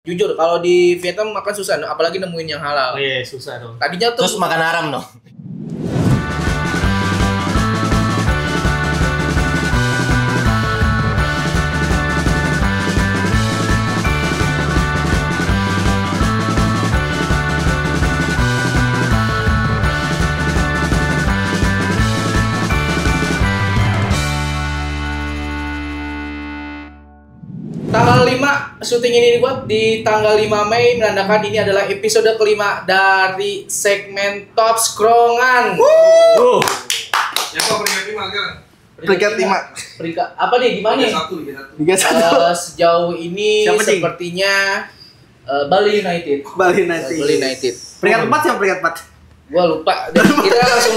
Jujur, kalau di Vietnam makan susah, apalagi nemuin yang halal. Oh iya, susah dong. Tadinya tuh Terus makan haram dong. tanggal 5 syuting ini dibuat di tanggal 5 Mei menandakan ini adalah episode kelima dari segmen Top Skrongan. Ya kok peringkat 5 kan? Peringkat 5. Peringkat apa nih gimana nih? Liga 1. Sejauh ini Siapa, Cing? sepertinya Bali United. Bali United. Bali United. Peringkat 4 siapa peringkat 4? Gua lupa. Dan kita langsung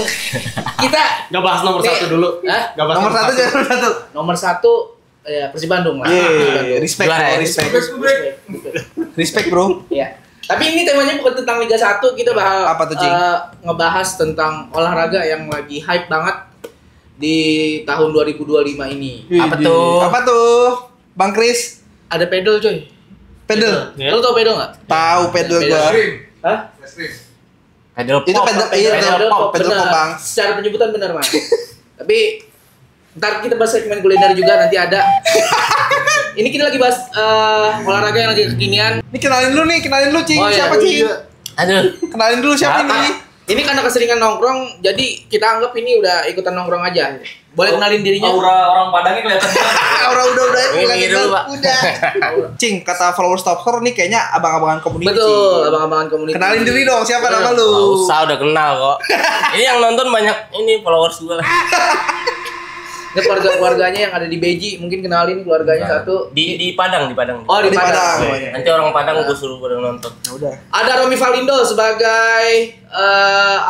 Gak bahas nomor 1 dulu. Hah? Gak bahas Nomor 1 jangan nomor 1. Nomor 1 ya Persib Bandung lah. Respect, Juara ya, bro, respect. Respect, bro. Ya. Tapi ini temanya bukan tentang Liga 1, kita bakal Apa tuh, Cing? ngebahas tentang olahraga yang lagi hype banget di tahun 2025 ini. Apa tuh? Apa tuh? Bang Kris, Ada pedal coy. pedal. Ya. Lu tau pedal nggak? Tahu pedal gua. Hah? Pedal Itu pop. pedal, iya, pedal pop, pedal bener. pop, Bang. Secara penyebutan benar, Mas. Tapi ntar kita bahas segmen kuliner juga nanti ada. Ini kita lagi bahas olahraga yang lagi kekinian. Ini kenalin lu nih, kenalin lu, Cing. Oh, iya. Siapa, Cing? Aduh. Kenalin dulu siapa ini? Ini karena keseringan nongkrong, jadi kita anggap ini udah ikutan nongkrong aja. Boleh kenalin dirinya? Aura orang Padangnya kelihatan banget. Orang udah Ini dulu, Pak. udah. Cing, kata followers top score nih kayaknya abang-abangan komunitas. Betul, abang-abangan komunitas. Kenalin diri dong, siapa nama Nggak lu? usah, udah kenal kok. Ini yang nonton banyak ini followers gue lah. Ini keluarganya yang ada di Beji, mungkin kenalin keluarganya satu. Di Padang, di Padang. Oh, di Di Padang. Padang. Nanti orang Padang gue suruh pada nonton. Ya udah. Ada Romi Valindo sebagai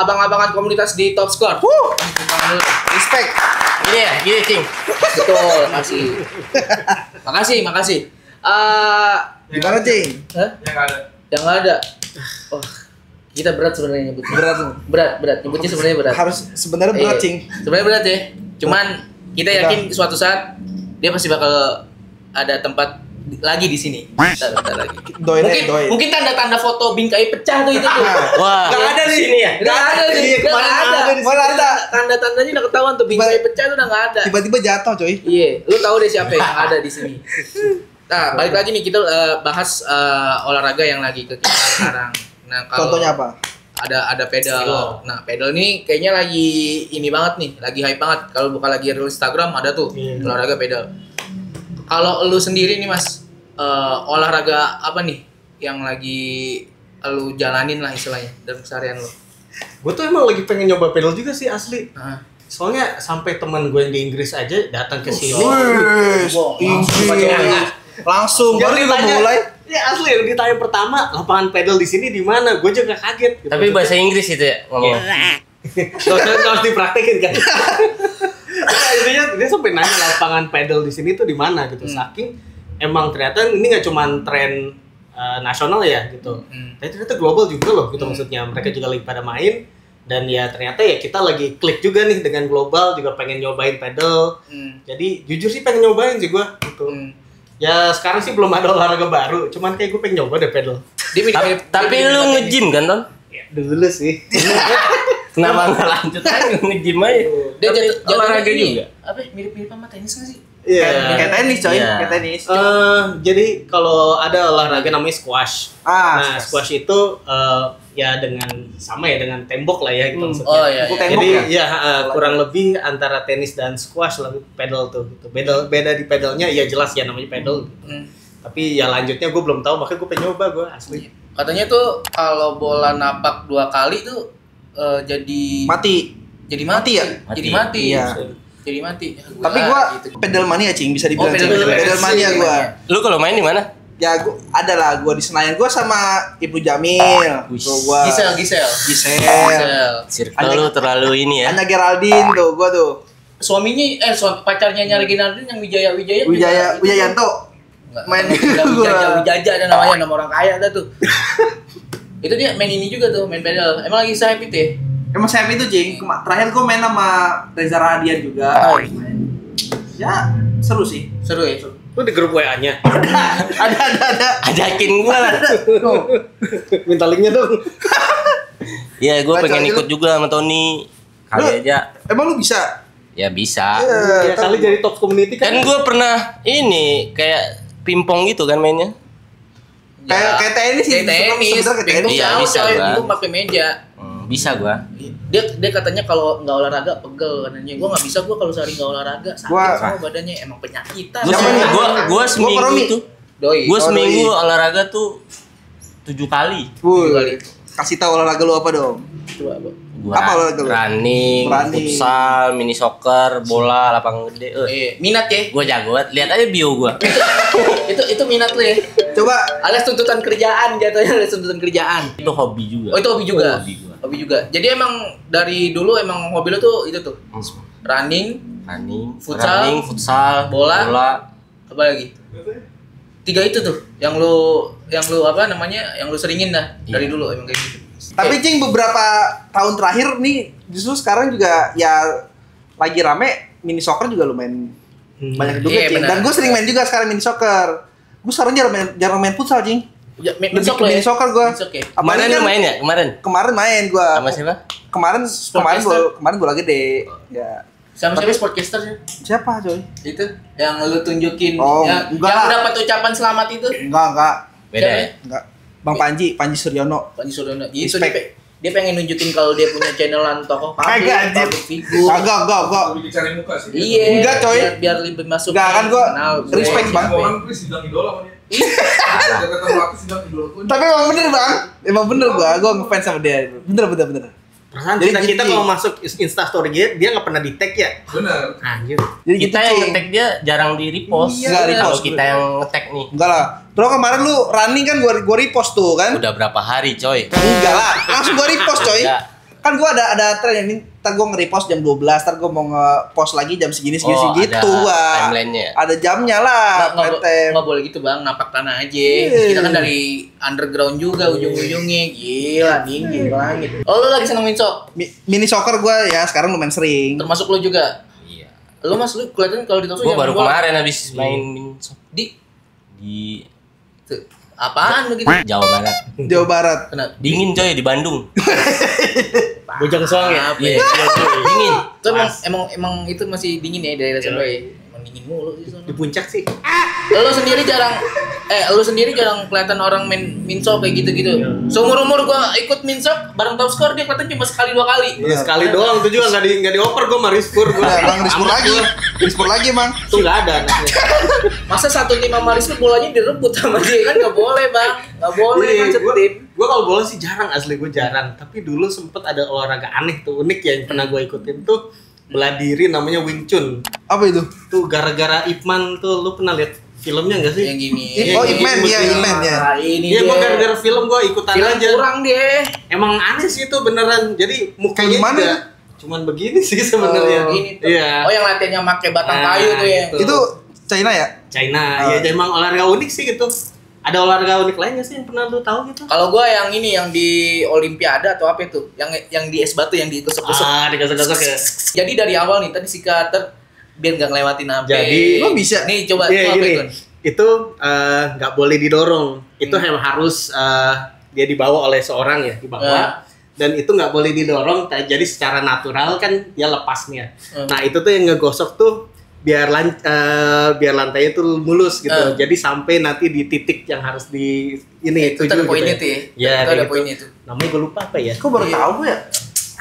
abang-abangan komunitas di Top Score. Respect. Ini ya, gini Cing. Betul, makasih. Makasih. Gimana, Cing? Hah? Yang ada. Yang nggak ada. Wah, kita berat sebenarnya nyebutnya. Berat lu. Berat. Nyebutnya sebenarnya berat. Harus sebenarnya berat, Iya. Cing. Sebenarnya berat ya. Cuman kita yakin suatu saat dia pasti bakal ada tempat lagi di sini. Bentar lagi. Mungkin tanda-tanda foto bingkai pecah tuh itu tuh. Wah. Nggak ada nih. Sini ya. Nggak ada nih. Iya, Nggak kemarin ada. ada, kemarin ada. Tanda-tandanya udah ketahuan tuh bingkai pecah tuh udah nggak ada. Tiba-tiba jatuh, coy. Iya, lu tahu deh siapa yang ada di sini. Nah, balik lagi nih kita bahas olahraga yang lagi kekinian sekarang. Nah, kalau Contohnya apa? ada pedal. Nah, pedal ini kayaknya lagi ini banget nih, lagi hype banget. Kalau buka lagi reel Instagram ada tuh olahraga pedal. Kalau lu sendiri nih Mas, olahraga apa nih yang lagi lu jalanin lah istilahnya dalam keseharian lu? Gue tuh emang lagi pengen nyoba pedal juga sih asli. Nah, Soalnya sampai teman gue yang di Inggris aja datang ke sini. Langsung baru juga mulai. Ya asli, ditanya pertama lapangan pedal di sini di mana? Gue juga kaget. Gitu. Tapi bahasa Inggris itu ya ngomong. Nggak harus dipraktekin kan? Nah, intinya dia sampai nanya lapangan pedal di sini tuh di mana gitu. Saking emang ternyata ini nggak cuma tren nasional ya gitu. Tapi ternyata global juga loh gitu maksudnya. Mereka juga lagi pada main dan ya ternyata ya kita lagi klik juga nih dengan global juga pengen nyobain pedal. Jadi jujur sih pengen nyobain sih gue gitu. Ya sekarang sih belum ada olahraga baru, cuman kayak gue pengen nyoba deh pedal. dia mirip-mirip- Tapi dia lu mirip-mirip nge-gym kan, Ton? Ya, dulu sih. Kenapa nggak lanjut aja nge-gym aja? dia Tapi jatuh olahraga ini. juga. Apa mirip-mirip sama tenis nggak sih? Iya. Kayak tenis, coy. Iya. Kayak tenis. Jadi kalau ada olahraga namanya squash. Nah, squash itu ya dengan sama ya dengan tembok lah ya gitu maksudnya. Oh iya. Pukul iya. tembok Jadi ya kurang lebih antara tenis dan squash lah pedal tuh gitu. Beda di pedalnya ya jelas ya namanya pedal gitu. Tapi ya lanjutnya gue belum tahu makanya gue pengen nyoba gue asli. Katanya tuh kalau bola napak 2 kali tuh jadi Mati. mati ya? Mati. Jadi mati. Iya. Jadi mati. Ya, Tapi gua pedal mania, Cing, bisa dibilang. pedal Cing. mania. Pedal mania gua. Lu kalau main di mana? Ya gua ada lah, gua di Senayan. Gua sama Ibnu Jamil. Tuh gua. Gisel. Circle lu terlalu ini ya. Anya Geraldine tuh, gua tuh. Suaminya pacarnya Nyari Ginardin yang Wijaya Wijayanto. Enggak, Main Wijaja ada namanya, nama orang kaya ada tuh. Itu dia main ini juga tuh, main pedal. Emang lagi saya ya? Emang saya itu, Cing. Terakhir gua main sama Reza Radian juga. Oh. Ya, seru sih. Seru ya? Lu di grup WA-nya. Ada. Ajakin gua lah. Minta linknya dong. Iya, gua Baca pengen aja ikut juga sama Tony. Kali aja. Emang lu bisa? Ya bisa. Ya kali jadi top community Kan gua pernah ini kayak pingpong gitu kan mainnya. Kayak tenis sih. Kayak tenis. Sebenarnya kayak tenis. Iya, bisa, coy. Bang. Itu pakai meja. Bisa gua. Dia katanya kalau nggak olahraga pegel katanya. Gua nggak bisa gua kalau sehari nggak olahraga sakit Gua- semua badannya emang penyakitan. Gua seminggu Romi. tuh. Doi. Gua seminggu doi. olahraga tuh 7 kali. Wuh. Kasih tahu olahraga lu apa dong? Coba, Bang. Gua Apa olahraga lu? running, futsal, mini soccer, bola, lapangan gede. Minat ya. Gua jago banget. Lihat aja bio gua. itu minat lu ya. Coba Alias tuntutan kerjaan jatuhnya, alias tuntutan kerjaan. Itu hobi juga. Oh, itu hobi juga. Hobi gua. Hobi juga. Jadi emang dari dulu emang hobi lu tuh itu tuh. Running, Running, futsal, bola. bola. apa lagi? 3 itu tuh yang lu apa namanya? Yang lu seringin dah dari dulu emang kayak gitu. tapi Cing beberapa tahun terakhir nih justru sekarang juga ya lagi rame mini soccer juga lumayan banyak juga Iya, Cing. benar. Dan gue sering main juga sekarang mini soccer. Gue sekarang jarang main futsal Cing. Ya, Lebih ke mini soccer gue. Kemarin lu main ya? Kemarin main gue. Sama siapa? Kemarin bola gede. Ya. Sama siapa sportcaster sih? Siapa coy? Itu yang lu tunjukin Oh, yang enggak. dapat ucapan selamat itu. Enggak. Beda ya? Enggak. Bang Panji Suryono. Panji Suryono. Itu Respect. dia pengen nunjukin kalau dia punya channelan tokoh Kagak, anjir. public figur. Enggak. Lebih cari muka sih. Iya. Enggak, coy. Biar lebih masuk. Enggak, kan gua kenal, respect gue. banget. Orang Chris bilang idola sama dia. Dia ketemu aku sih bilang idola pun. Tapi emang bener bang, emang bener gua ngefans sama dia. Bener. Perasaan Jadi kita gitu, kalau masuk Instastory dia nggak pernah di tag ya. Bener. Anjir. Jadi Kita gitu, yang Cing. nge-tag dia jarang di repost. Iya, nggak Kalau repost. kita yang nge-tag nih. Enggak lah. Terus kemarin lu running kan gua repost tuh kan? Udah berapa hari, coy? Enggak lah, langsung gua repost coy. Enggak. Kan gua ada tren ini, ntar gua nge-repost jam 12, ntar gua mau nge-post lagi jam segini Oh, gitu ada gua. timeline-nya. Ada jamnya lah, Nggak boleh gitu bang, napak tanah aja. Iya. Kita kan dari underground juga ujung-ujungnya. Gila, tinggi langit. Oh lu lagi seneng minsok? Mini soccer gua ya sekarang lumayan sering. Termasuk lu juga? Iya. Lu mas, lu kelihatan kalau di Tokyo Gua baru kemarin habis main minsok di di tuh, apaan begitu? Jawa Barat. Jawa Barat. Kenapa? Dingin coy di Bandung. Bojong Soang ya. Apa Iya, ya? dingin. Itu emang itu masih dingin ya daerah sana ya. Emang dingin mulu di sana. Di puncak sih. Lu sendiri jarang kelihatan orang main minsok kayak gitu-gitu. Seumur-umur gua ikut minsok bareng top score dia kelihatan cuma sekali 2 kali. Ya, sekali doang itu juga nggak dioper gue sama Rizpur gue. Nah, Bang Rispur lagi Bang. Itu nggak ada anaknya. Masa 1-5 Marisma bolanya direbut sama dia kan nggak boleh bang, nggak boleh kan setin. Gue kalau bola sih jarang, asli gue jarang. Tapi dulu sempet ada olahraga aneh tuh, unik ya yang pernah gue ikutin tuh bela diri namanya Wing Chun. Apa itu? Tuh gara-gara Ip Man tuh, lu pernah lihat filmnya nggak sih? Yang gini. Oh, Ip Man ya, Ip Man ya. Nah, ini Iya, gue dia. gara-gara film gue ikutan Film aja. kurang deh. Emang aneh sih itu beneran. Jadi mukanya Kayak gimana? juga cuman begini sih sebenarnya. Gini tuh. Iya. Oh yang latihannya pakai batang Nah, kayu tuh ya. itu. Itu China ya? China, ya emang olahraga unik sih gitu. Ada olahraga unik lainnya sih yang pernah lu tahu gitu? Kalau gua yang ini yang di Olimpiade atau apa itu? Yang di es batu yang digosok-gosok. Digosok-gosok ya. Jadi dari awal nih tadi si Carter biar nggak ngelewatin apa. Jadi- Lo bisa? Nih coba Iya, apa gini. itu? Itu nggak boleh didorong. Itu harus dia dibawa oleh seorang ya, dibawa. Dan itu nggak boleh didorong. Jadi secara natural kan dia lepasnya. Nah itu tuh yang ngegosok tuh biar lantainya tuh mulus gitu. Jadi sampai nanti di titik yang harus di ini Itu tuju ada poinnya gitu tuh ya. Ya, Itu ada kayak poinnya gitu. tuh. Namanya gue lupa apa ya. Kok baru tahu gue ya?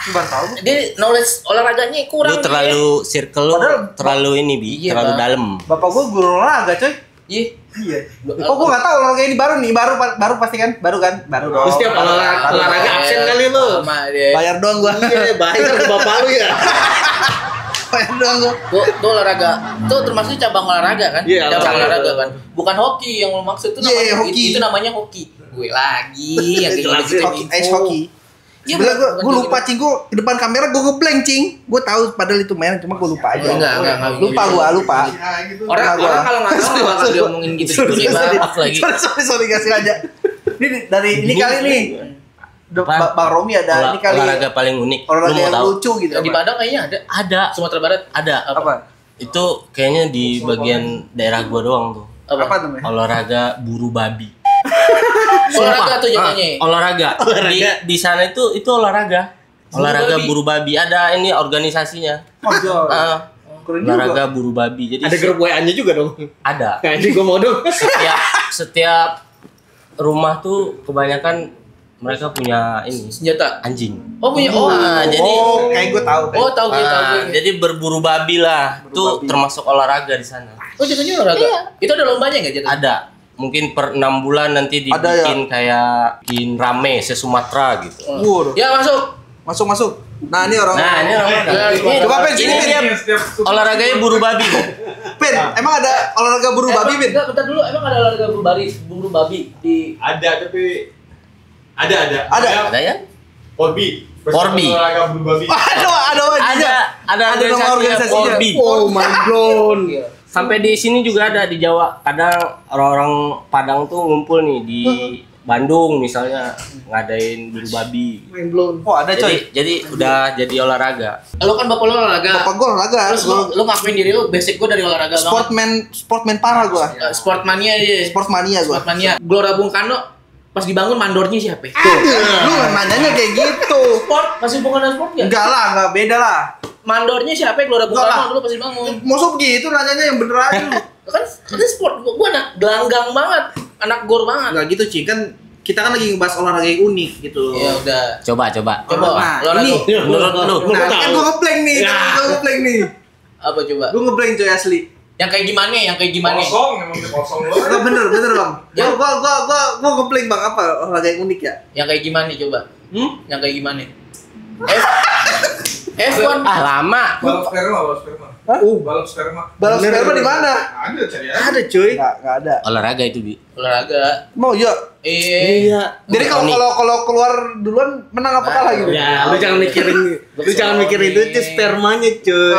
Baru tahu. Dia knowledge olahraganya kurang. Lu terlalu circle lu Padahal- terlalu ini Iya, terlalu Bang. dalam. Bapak gue guru olahraga coy. Iya. Iya. Kok gue nggak tahu olahraga ini baru nih, baru pasti kan, baru kan, baru dong. Terus tiap olahraga absen kali lu. Sama dia. Bayar doang gue. Iya, bayar ke bapak lu ya. Bayar doang gue. Tuh olahraga, tuh termasuk cabang olahraga kan? Iya, cabang olahraga. olahraga kan. Bukan hoki yang lo maksud itu Iya, namanya hoki. itu namanya hoki. Gue lagi yang kayak Jelasin. gitu. Hoki, ice hockey. Iya, Sebenernya bukan gue kayak lupa gitu. cing, gue ke depan kamera gue ngeblank cing. Gue tahu padahal itu mainan, cuma gue lupa aja. Enggak. Lupa gue, lupa. Orang kalau nggak tahu nggak bakal diomongin gitu gitu bang. Maaf lagi. Sorry gak sengaja. Ini dari ini kali nih. Apa? Bang Romi ada ini kali. Olahraga paling unik. Lu Olahraga mau yang tahu? lucu gitu. Di apa? Padang kayaknya ada. Ada. Sumatera Barat Ada. Apa? Itu kayaknya di bagian daerah gua doang tuh. Apa namanya? Olahraga buru babi. Olahraga tuh jatuhnya. Olahraga. Di sana itu olahraga. Olahraga buru babi. Ada ini organisasinya. Olahraga buru babi. Jadi Ada grup WA-nya juga dong. ada. Kayaknya gue mau dong. Setiap rumah tuh kebanyakan mereka punya ini Senjata. anjing. Oh punya. Jadi kayak gue tahu. Tahu gue. jadi berburu babi lah. Itu termasuk olahraga di sana. Oh jatuhnya olahraga. Iya. Itu ada lombanya nggak jatuh? Ada. Mungkin per 6 bulan nanti dibikin kayak bikin rame se-Sumatera gitu. Ya masuk. Masuk. Nah, ini orang. Coba Pin, ini dia olahraganya buru babi. Pin, emang ada olahraga buru babi, Pin? Enggak, bentar dulu. Emang ada olahraga buru babi di Ada tapi ada. Ada ya? Porbi. Porbi. Olahraga bulu babi. Ada organisasinya. Porbi. Oh my god. Sampai di sini juga ada di Jawa. Kadang orang-orang Padang tuh ngumpul nih di Bandung misalnya ngadain buru babi. Mind blown. Oh, ada coy. Jadi udah jadi olahraga. Lo kan bapak lo olahraga. Bapak gue olahraga. Terus lo ngakuin diri lo basic gue dari olahraga banget. Sportman parah gue. Sportmania aja. Sportmania gue. Sportmania. Gelora Bung Karno pas dibangun mandornya siapa? Lu nanyanya kayak gitu. Sport masih hubungan dengan sport nggak? Enggak lah, enggak beda lah. Mandornya siapa? Gelora Bung Karno dulu pas dibangun. Masuk gitu nanyanya yang bener aja lu. Kan sport gua anak gelanggang banget, anak gor banget. Enggak gitu, Cing. Kan kita kan lagi ngebahas olahraga yang unik gitu. Ya udah. Coba. Nah, olahraga. ini Menurut lu. nah, kan gue ngeblank nih. Apa coba? Gue ngeblank coy asli. Yang kayak gimana? Kosong emang kosong lo. Enggak bener Bang. Gua ngeblank Bang, apa olahraga yang unik ya? Yang kayak gimana coba? Yang kayak gimana? F1 lama. Balap sperma. Hah? Balap sperma. Balap sperma di mana? Ada cari aja. Ada cuy. Enggak ada. Olahraga itu, Bi. olahraga. Mau ya. Iya. Jadi kalau keluar duluan menang apa kalah gitu? Ya, lu jangan mikirin itu spermanya, cuy.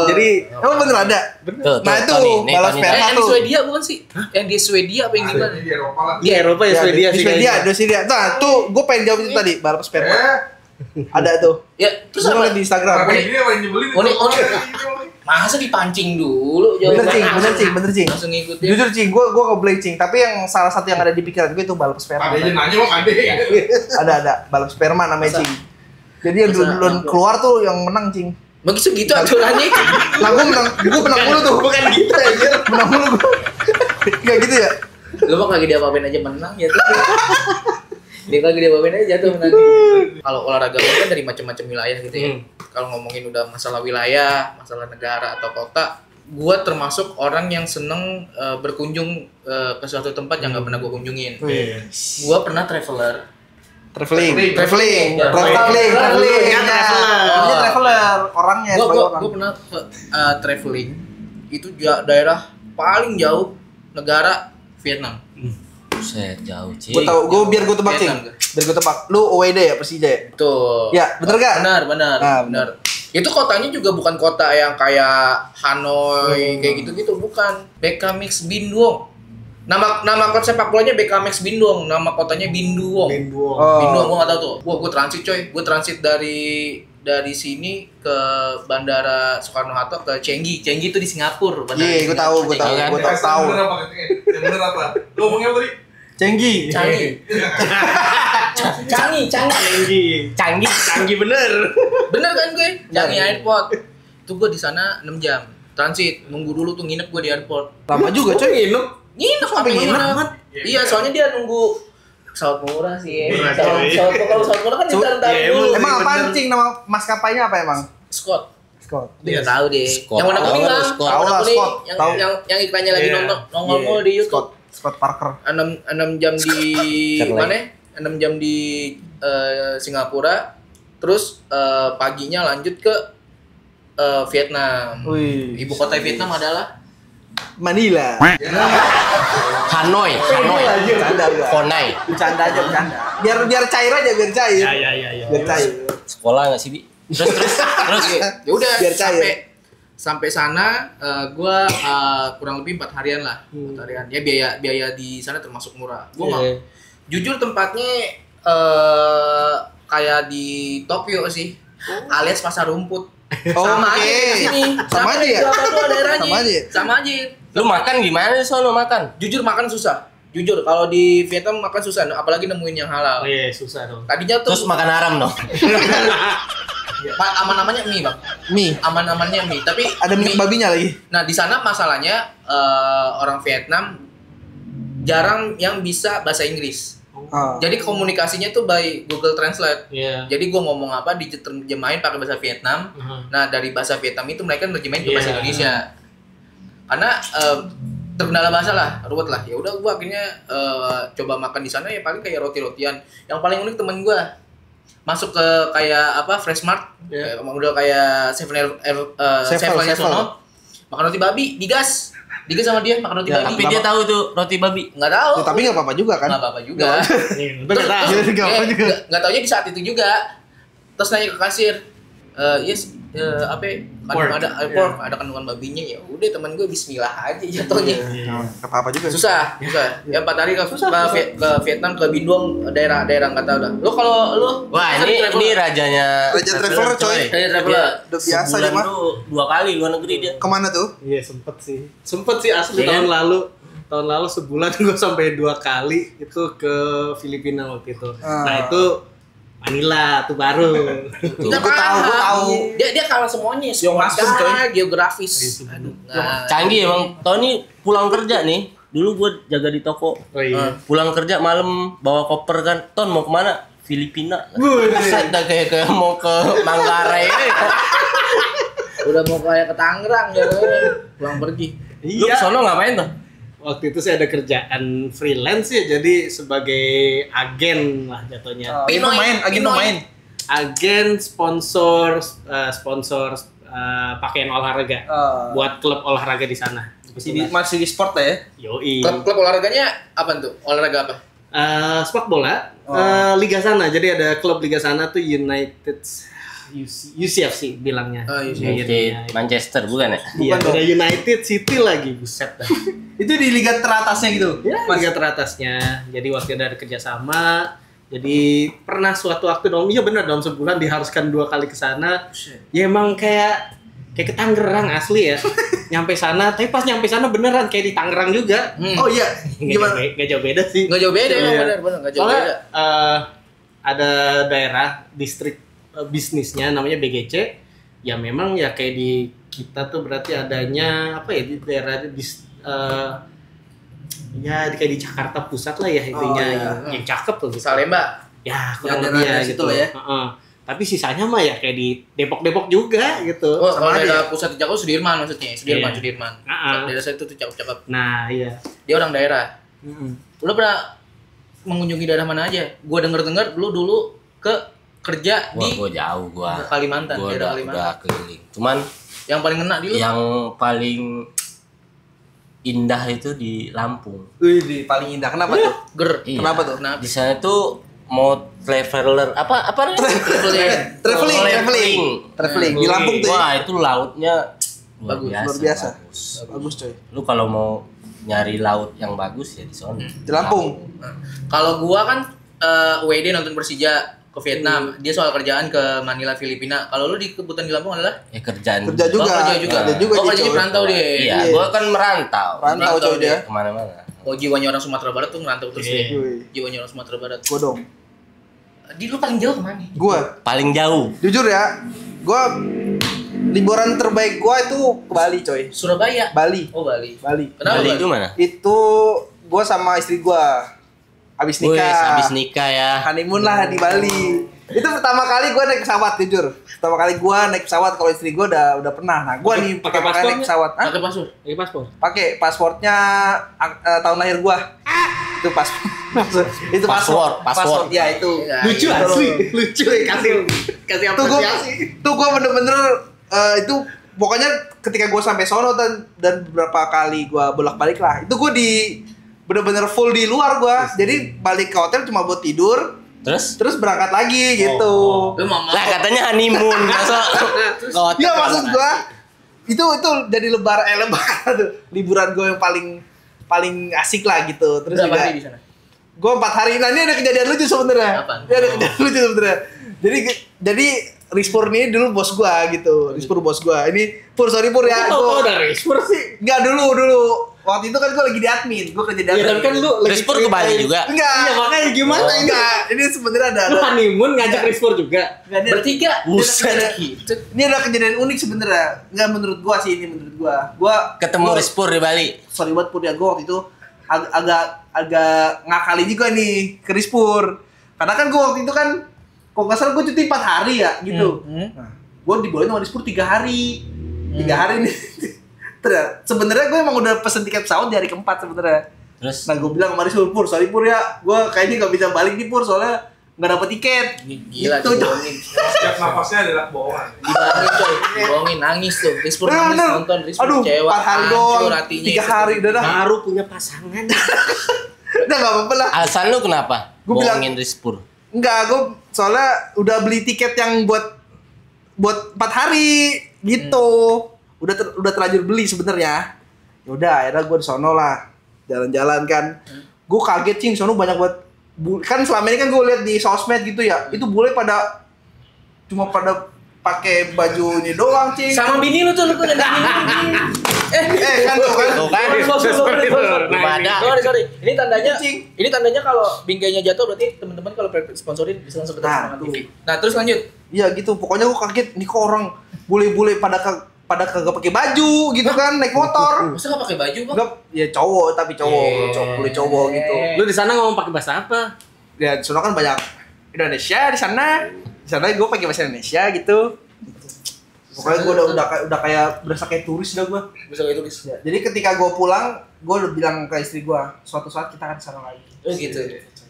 Jadi Emang bener ada? Tuh, Nah itu Tony, balap Tony. sperma Yang di tuh. Swedia bukan sih? Yang di Swedia apa yang Ada gimana? di Eropa lah. di Eropa ya Swedia Di sih. Swedia, kayaknya. di Swedia. Nah, tuh gue pengen jawab itu tadi, balap sperma. Ada tuh. Ya, terus Gue apa? liat di Instagram. Tapi ini yang paling nyebelin. Masa dipancing dulu Bener jawaban. cing. Langsung ngikutin. Jujur cing, gue ngeblank cing. Tapi yang salah satu yang ada di pikiran gue itu balap sperma. Ada aja nanya lo kade. Ada balap sperma namanya cing. Jadi yang duluan keluar tuh yang menang cing. Begitu gitu aturannya. Nah gue menang mulu tuh. Bukan gitu ya. Menang mulu gue. Gak gitu ya? Lu mah kagak diapa-apain aja menang ya tuh. Dia kagak diapa-apain aja jatuh menang. Kalau olahraga kan dari macam-macam wilayah gitu ya. Kalau ngomongin udah masalah wilayah, masalah negara atau kota, gua termasuk orang yang seneng berkunjung ke suatu tempat yang nggak pernah gua kunjungin. Gua pernah traveler. Traveling. Orangnya sebagai orang. Gua pernah traveling. Itu daerah paling jauh negara Vietnam. Buset, jauh, Cing. Gue tau, biar gue tebak cing. Biar gue tebak. Lu OWD ya Persija ya? Betul. Ya, bener gak? Benar. Itu kotanya juga bukan kota yang kayak Hanoi kayak gitu-gitu, bukan. BKMX Binduong. Nama klub sepak bolanya BKMX Binduong, nama kotanya Binduong. Binduong gua enggak tahu tuh. Gua transit coy. Gua transit dari sini ke Bandara Soekarno-Hatta ke Changi. Changi itu di Singapura. Iya, gue tahu. Yang bener apa? Lu ngomongnya apa tadi? Changi bener. Bener kan gue? Changi Airport. Itu gue di sana 6 jam. Transit, nunggu dulu tuh nginep gue di airport. Lama juga coy. Nginep sampai nginep. Iya, soalnya dia nunggu pesawat murah sih. Kalau pesawat murah kan ditaruh dulu. Emang apaan cing nama maskapainya apa emang? Scott. Iya. Dia tahu deh. Scott. Yang warna kuning lah. Scott. Warna kuning. Tahu. Yang iklannya lagi nongol di YouTube. Scott Parker. 6 jam di mana? 6 jam di Singapura. Terus paginya lanjut ke Vietnam. Wih. Ibu kota Vietnam adalah Manila. Hanoi. Bercanda gua. Honai. Bercanda aja. Biar cair aja, biar cair. Ya. Biar cair. Sekolah enggak sih, Bi? Terus. ya udah Biar cair. sampai sana gua kurang lebih 4 harian lah. 4 harian. Ya biaya di sana termasuk murah. Gua mau jujur tempatnya kayak di Tokyo sih. Alias pasar rumput. Sama aja di sini. Sama aja ya? Dua daerahnya. Sama aja ya? Sama aja. Lu makan gimana di sono makan? Jujur makan susah. Jujur kalau di Vietnam makan susah, apalagi nemuin yang halal. Oh iya, susah dong. Tadinya tuh Terus makan haram dong. aman-amannya mie, Bang. Mie. Aman-amannya mie, tapi Ada minyak babinya lagi. Nah, di sana masalahnya orang Vietnam jarang yang bisa bahasa Inggris. Jadi komunikasinya tuh by Google Translate. Iya. Jadi gua ngomong apa diterjemahin pakai bahasa Vietnam. Nah, dari bahasa Vietnam itu mereka nerjemahin ke bahasa Indonesia. Karena terkendala bahasa lah, ruwet lah. Ya udah gua akhirnya coba makan di sana ya paling kayak roti-rotian. Yang paling unik temen gua masuk ke kayak apa Freshmart, udah kayak Seven-nya sono, makan roti babi, digas sama dia makan roti babi. Tapi dia tahu tuh roti babi. Nggak tahu. Ya, tapi nggak apa-apa juga kan? Nggak apa-apa juga. Nggak taunya di saat itu juga. Terus nanya ke kasir, yes, apa? Kandungan ada pork, ada kandungan babinya ya. Udah teman gue Bismillah aja jatuhnya. Nggak apa-apa juga. Susah. Ya 4 hari ke Vietnam ke Bindong daerah nggak tahu dah. Lu kalau lu Wah, ini rajanya. Raja traveler, coy. Raja traveler. Udah biasa dia mah. Tuh 2 kali luar negeri dia. Kemana tuh? Iya, sempet sih asli Iya kan? tahun lalu sebulan gue sampai 2 kali itu ke Filipina waktu itu. Nah, itu Manila tuh baru. Gue tahu. Dia kalah semuanya. Geografis. Aduh. Canggih emang. Tony pulang kerja nih. Dulu gue jaga di toko. Oh iya. Pulang kerja malam bawa koper kan. Ton mau kemana? Filipina. Set dah kayak mau ke Manggarai. Udah mau kayak ke Tangerang ya. Pulang pergi. Lu kesono ngapain tuh? Waktu itu saya ada kerjaan freelance ya, jadi sebagai agen lah jatuhnya. Pemain. Agen sponsor pakaian olahraga buat klub olahraga di sana. Masih di sport lah ya? Yoi. Klub olahraganya apa tuh? Olahraga apa? Sepak bola, liga sana. Jadi ada klub liga sana tuh United UCFC bilangnya. United Manchester bukan ya? Iya, ada United City lagi, buset dah. Itu di liga teratasnya gitu? Ya, liga teratasnya. Jadi waktu ada kerjasama. Jadi pernah suatu waktu dong, iya benar dalam sebulan diharuskan 2 kali ke sana. Ya emang kayak ke Tangerang asli ya. Nyampe sana, tapi pas nyampe sana beneran kayak di Tangerang juga. Oh iya, gimana? Gak jauh beda sih. Nggak jauh beda emang benar nggak jauh beda. Ada daerah distrik bisnisnya namanya BGC. Ya memang ya kayak di kita tuh berarti adanya apa ya di daerah ya kayak di Jakarta Pusat lah ya intinya yang cakep tuh gitu. Salemba. Ya kurang Yang lebih ya daerah gitu situ ya. ya. Tapi sisanya mah ya kayak di Depok juga gitu. Oh, Sama kalau aja daerah pusat Jakarta Sudirman maksudnya. Sudirman. Heeh. Daerah saya itu tuh cakep-cakep. Nah, iya. Dia orang daerah. Lu pernah mengunjungi daerah mana aja? Gua denger dulu ke kerja di Gua jauh gua. Kalimantan, Gua daerah udah Kalimantan. keliling. Cuman Yang paling ngena di lu? yang paling indah itu di Lampung. Wih, paling indah. Kenapa tuh? Ger. Iya. Kenapa tuh? Di sana tuh mau traveler apa namanya? Traveling di Lampung tuh. Wah, itu lautnya Luar biasa. bagus. Bagus coy. Lu kalau mau nyari laut yang bagus ya di sana. Di Lampung. Nah, kalau gua kan WD nonton Persija ke Vietnam, dia soal kerjaan ke Manila Filipina. Kalau lu di kebutuhan di Lampung adalah Ya kerjaan Kerja juga. kerja juga. Kerja juga Oh, kerjanya coy. perantau dia. Iya, gua kan merantau. Rantau coy dia. Kemana-mana. Oh, jiwanya orang Sumatera Barat tuh ngerantau terus dia. Wih. Jiwanya orang Sumatera Barat. Gua dong. Di lu paling jauh kemana? Gua Paling jauh. jujur ya, gua liburan terbaik gua itu ke Bali coy. Surabaya. Bali. Oh, Bali. Bali Kenapa Bali? itu mana? Itu gua sama istri gua habis Wih, nikah. habis nikah ya. Honeymoon lah di Bali. Itu pertama kali gua naik pesawat jujur. Pertama kali gua naik pesawat, kalau istri gua udah pernah. Nah, gua nih Pakai pertama kali naik paspornya? pesawat. Hah? Pakai paspor. Paspor. Pakai pasportnya tahun lahir gua. Itu paspor. Itu Paspor. Ya itu. Ya, Lucu iya. asli, lucu ya kasih Tuh gua, apresiasi. tuh gua bener-bener itu pokoknya ketika gua sampai sono dan beberapa kali gua bolak-balik lah. Itu gua bener-bener full di luar gua. Jadi balik ke hotel cuma buat tidur. Terus Berangkat lagi gitu. Lu mau lah katanya honeymoon masa Iya maksud gua itu jadi lebaran tuh liburan gua yang paling asik lah gitu. Terus berapa juga hari di sana? gua 4 hari. Nah ini ada kejadian lucu sebenarnya. Apaan? Ini ada kejadian lucu sebenarnya. Jadi Rispur nih dulu bos gua gitu. Rispur bos gua. Ini Pur, sorry Pur ya. Kok udah Rispur sih? Enggak dulu. Waktu itu kan gua lagi di admin. Gua kerja di admin. Iya, tapi kan lu lagi Rispur ke Bali juga. Enggak. Iya, makanya gimana ini? Enggak. Ini sebenarnya ada. Lu honeymoon ngajak Rispur juga. Enggak, ini Bertiga. Buset. Ini ada kejadian unik sebenarnya. Enggak menurut gua sih ini menurut gua. Gua Ketemu Rispur di Bali. Sorry banget Pur ya, gua waktu itu agak ngakali juga nih ke Rispur. Karena kan gua waktu itu kan kok nggak salah gua cuti 4 hari ya gitu. Nah, gua dibolehin sama Rispur 3 hari. 3 hari nih. Sebenarnya gue emang udah pesen tiket pesawat di hari keempat sebenarnya. Terus Nah gue bilang sama Rispur, Pur, sorry Pur ya, gue kayaknya nggak bisa balik nih Pur soalnya nggak dapet tiket. Gila, Gitu, dibohongin. Setiap napasnya adalah bohongan. Dibohongin coy, dibohongin nangis tuh. Rispur nangis Bener. nonton, Rispur Aduh, kecewa. 4 hari hancur doang, hatinya 3 itu. hari udah dah. Baru punya pasangan. Udah nggak apa-apa lah. alasan lu kenapa? Gua bilang- Bohongin Rispur. Enggak, gue soalnya udah beli tiket yang buat 4 hari gitu. Udah terlanjur beli sebenarnya. Ya udah, akhirnya gue di sono lah. Jalan-jalan kan. Gue kaget cing, sono banyak banget kan selama ini kan gue lihat di sosmed gitu ya. Itu bule pada cuma pada pakai baju ini doang, cing. Sama bini lu tuh, lu punya bini. Kan tuh kan. Tuh kan. Belum ada. Sorry. Ini tandanya, Cing. ini tandanya kalau bingkainya jatuh berarti teman-teman kalau sponsorin bisa langsung dapat Nah, Semangat tuh. TV. Nah, terus lanjut. Iya gitu, pokoknya gue kaget nih kok orang bule-bule pada kagak pakai baju gitu kan, naik motor. Masa nggak pakai baju, Bang? Enggak, ya cowok tapi cowok, bule cowok gitu. Lu di sana ngomong pakai bahasa apa? Ya di sana kan banyak Indonesia di sana. Di sana gue pakai bahasa Indonesia gitu. Pokoknya gue udah kayak berasa kayak turis dah gue. Bisa kayak tulis. Ya, jadi ketika gue pulang, gue udah bilang ke istri gue, suatu saat kita akan ke sana lagi. Oh gitu.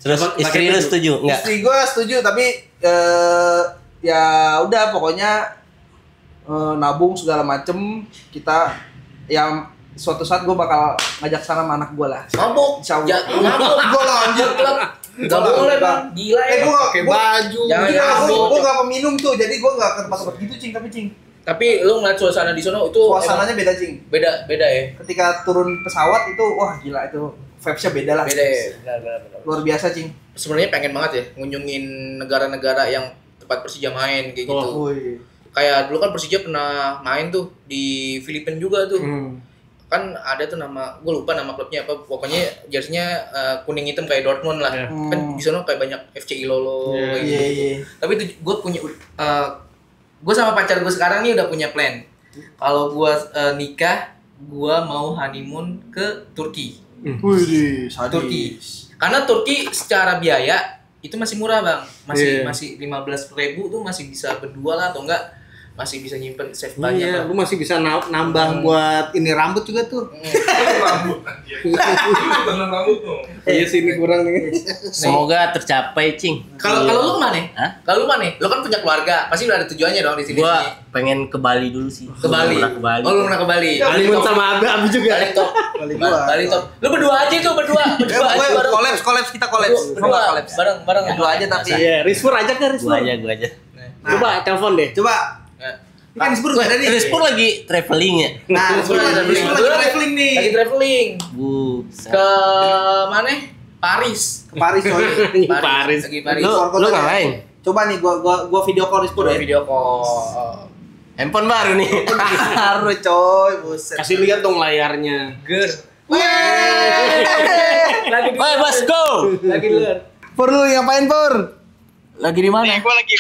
Terus istri lu setuju enggak? Istri gue setuju tapi ya udah pokoknya nabung segala macem kita yang suatu saat gue bakal ngajak sana sama anak gue lah. Mabok. Insya Allah. Ya, mabok. Gue lah anjir. Gak boleh, Bang. Gila ya. Gue Pakai baju. Jangan mabok. gue gak peminum tuh, jadi gue gak ke tempat-tempat gitu cing, tapi cing Tapi lu ngeliat suasana di sono itu suasananya beda cing. emang beda ya. Ketika turun pesawat itu, wah gila itu vibes-nya beda lah. Beda ya. Benar. Luar biasa cing. Sebenarnya pengen banget ya ngunjungin negara-negara yang tempat Persija main kayak gitu. Woi. Kayak dulu kan Persija pernah main tuh di Filipina juga tuh. Kan ada tuh nama, gue lupa nama klubnya apa, pokoknya jersey-nya kuning hitam kayak Dortmund lah. Kan di sana kayak banyak FC Ilolo kayak gitu. Iya. Tapi itu gue punya gue sama pacar gue sekarang nih udah punya plan. Kalau gue nikah, gue mau honeymoon ke Turki. Wih, Turki. Karena Turki secara biaya itu masih murah, Bang. Masih 15.000 tuh masih bisa berdua lah atau enggak masih bisa nyimpen save banyak. Iya, Bang. lu masih bisa nambah buat ini rambut juga tuh. Rambut anjir. Bener rambut tuh. Iya sih ini kurang nih. Semoga tercapai, Cing. Kalau lu kemana? Hah? Kalau lu mana? Lu kan punya keluarga, pasti udah ada tujuannya dong di sini. Gua pengen ke Bali dulu sih. Ke Bali. Belum pernah ke Bali. Oh, lu pernah ke Bali. Honeymoon sama Abi juga. Bali top. Bali gua. Bali top. Lu berdua aja tuh, berdua aja bareng. Kolaps kita kolaps. Berdua bareng. Berdua aja tapi. Iya, Rispur ajak kan Rispur. Gua aja. Coba telepon deh. Coba. Nah, Ini kan Rispur gak ada nih. Rispur lagi traveling ya? Nah, Rispur lagi traveling nih. Lagi traveling. Buset. Ke mana? Paris. Ke Paris coy. Paris. Lagi Paris. Lu ngapain? Coba nih gua video call Rispur ya. Video call. Handphone baru nih. Baru coy, buset. Kasih lihat dong layarnya. Ger. Woi, bos go. Lagi luar. Pur lu ngapain Pur? Lagi di mana? Gue lagi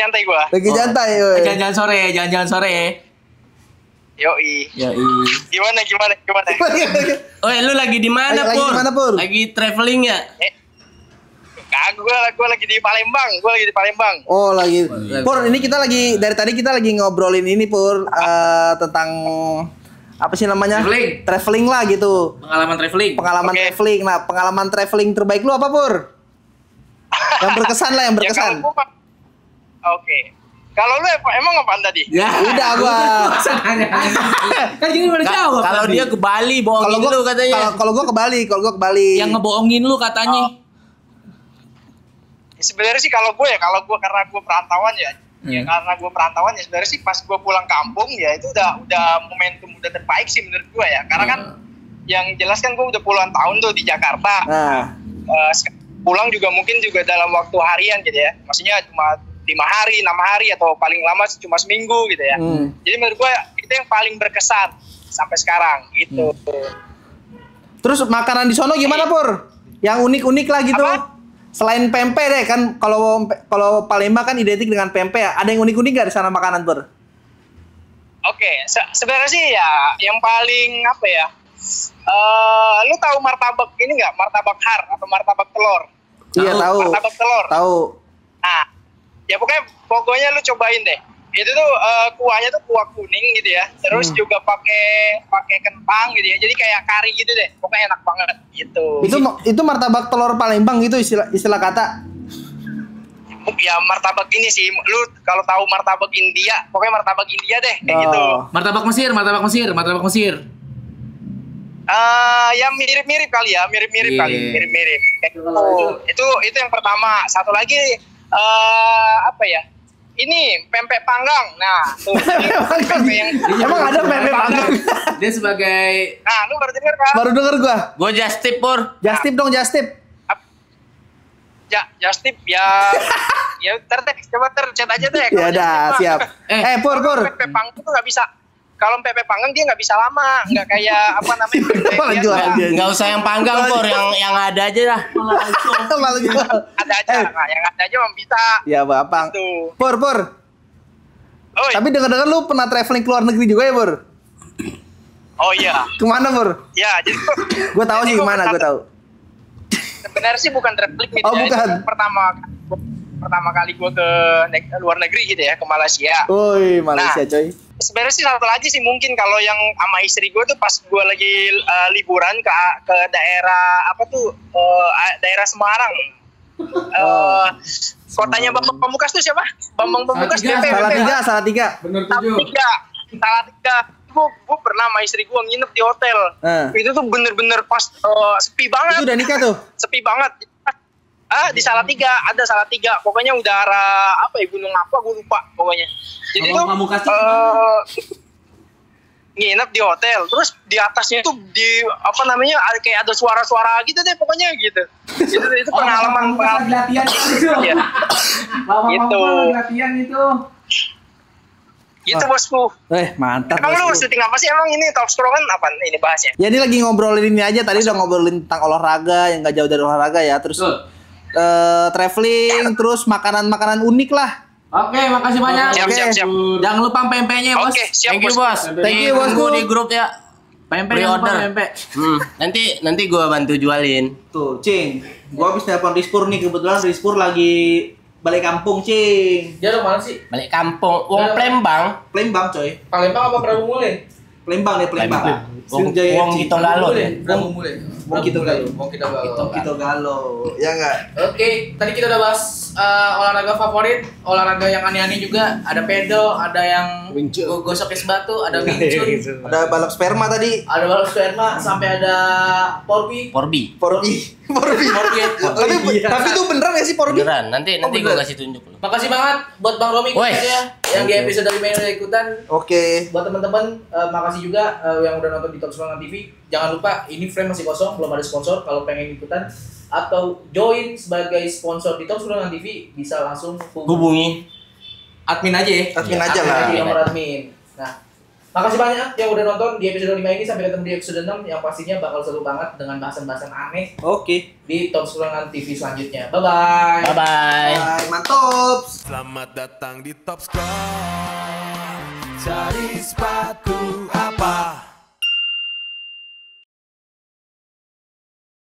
nyantai gue. Lagi nyantai woi. Jalan-jalan sore. Yoi. Gimana? Oi, lu lagi di mana, Lagi Pur? di mana, Pur? Lagi traveling ya? Gue lagi di Palembang. Oh lagi. Pur, ini kita lagi dari tadi kita lagi ngobrolin ini Pur tentang apa sih namanya? Traveling lah gitu. Pengalaman traveling. Pengalaman Oke. traveling. Nah, pengalaman traveling terbaik lu apa, Pur? Yang berkesan lah, yang Ya, berkesan. kalau gua, oke. Kalau lu emang apaan tadi? Ya. Udah gua. Kan jadi udah jawab. Kalau dia ke Bali bohongin lu katanya. Kalau gua ke Bali, yang ngebohongin lu katanya. Ya, sebenarnya sih kalau gue karena gue perantauan ya. Ya karena gue perantauan ya sebenarnya sih pas gue pulang kampung ya itu udah momentum udah terbaik sih menurut gue ya. Karena kan yang jelas kan gue udah puluhan tahun tuh di Jakarta. Nah, Pulang juga mungkin juga dalam waktu harian gitu ya. Maksudnya cuma 5 hari, 6 hari atau paling lama cuma seminggu gitu ya. Jadi menurut gue itu yang paling berkesan sampai sekarang gitu. Terus makanan di sono gimana Pur? Yang unik-unik lah gitu. Apa? Selain pempek deh kan, kalau Palembang kan identik dengan pempek ya. Ada yang unik-unik nggak di sana makanan Pur? Oke, sebenarnya sih ya yang paling apa ya? Lu tahu martabak ini nggak? Martabak har atau martabak telur? Iya tahu. Martabak telur. Tahu. Nah, ya pokoknya lu cobain deh. Itu tuh kuahnya tuh kuah kuning gitu ya. Terus juga pakai kentang gitu ya. Jadi kayak kari gitu deh. Pokoknya enak banget gitu. Itu martabak telur Palembang gitu istilah kata. Ya martabak ini sih. Lu kalau tahu martabak India, pokoknya martabak India deh kayak gitu. Martabak Mesir. Ya mirip-mirip kali ya, mirip-mirip kali. Kayak gitu. Itu yang pertama. Satu lagi apa ya? Ini pempek panggang. Nah, tuh. Emang ada pempek panggang? Dia sebagai Nah, lu baru denger kan? Baru denger gua. Gua just tip, Pur. Just tip dong, just tip. Ya, just tip ya. Ya, coba chat aja deh. Ya udah, siap. Pur. Pempek panggang tuh nggak bisa. Kalau pempek panggang dia nggak bisa lama, nggak kayak apa namanya pempek biasa. Nggak usah yang panggang, Pur, yang ada aja lah. Malah jual. Ada aja, nah, yang ada aja mah bisa. Ya, Bapak. Gitu. Pur. Oi. Tapi dengar-dengar lu pernah traveling ke luar negeri juga ya, Pur? Oh iya. Kemana, Pur? Ya, jadi Gue tahu sih kemana, gue tahu. Sebenarnya sih bukan traveling gitu Oh, ya. bukan. Itu pertama kali gue ke luar negeri gitu ya, ke Malaysia. Woi, Malaysia coy. Sebenarnya sih satu lagi sih mungkin kalau yang sama istri gue tuh pas gue lagi liburan ke daerah apa tuh daerah Semarang. Kotanya Bambang Pamungkas tuh siapa? Bambang Pamungkas. Salatiga. Bener 7. Salatiga. Gue pernah sama istri gue nginep di hotel. Itu tuh bener-bener pas sepi banget. Itu udah nikah tuh? Sepi banget. Di Salatiga, ada Salatiga. Pokoknya udara apa ya, gunung apa gue lupa pokoknya. Jadi tuh nginep di hotel, terus di atasnya tuh di apa namanya kayak ada suara-suara gitu deh pokoknya gitu. Itu pengalaman latihan itu. Iya. Gitu. Latihan itu. Gitu bosku. Mantap. Emang lu syuting apa sih emang ini talk scrollan apa ini bahasnya? Ya ini lagi ngobrolin ini aja, tadi udah ngobrolin tentang olahraga yang gak jauh dari olahraga ya, terus traveling, terus makanan-makanan unik lah. Oke, makasih banyak. Siap. Jangan lupa pempeknya, Bos. Oke, siap, Thank you, Bos. Thank you, Bosku. Tunggu di grup ya. Pempek Pre-order. pempek. Nanti gua bantu jualin. Tuh, Cing. Gua habis telepon Rizpur nih, kebetulan Rizpur lagi balik kampung, Cing. Dia orang mana sih? Balik kampung. Wong Palembang. Palembang, coy. Palembang apa Prabu Mule? Palembang. Wong Gito Galo deh. Prabu Mule. Wong Gito Galo. Gito Galo. Ya enggak? Oke, tadi kita udah bahas olahraga favorit, olahraga yang aneh-aneh juga. Ada pedal, ada yang gosok es batu, ada wing chun, Ada balap sperma tadi. ada balap sperma, sampai ada porbi. Tapi itu beneran gak sih Porbi? Beneran. Nanti gua kasih tunjuk lu. Makasih banget buat Bang Romi Woi. ya, yang di episode 5 ini udah ikutan. Oke. Buat teman-teman, makasih juga yang udah nonton di Top Semangat TV. Jangan lupa, ini frame masih kosong, belum ada sponsor. Kalau pengen ikutan atau join sebagai sponsor di Top Semangat TV, bisa langsung Hubungi admin aja ya. Admin aja lah. Di nomor admin. Nah, makasih banyak yang udah nonton di episode 5 ini. Sampai ketemu di episode 6 yang pastinya bakal seru banget dengan bahasan-bahasan aneh Oke. di Top Semangat TV selanjutnya. Bye-bye. Bye-bye. Bye, mantap. Selamat datang di Top Squad. Cari sepatu apa?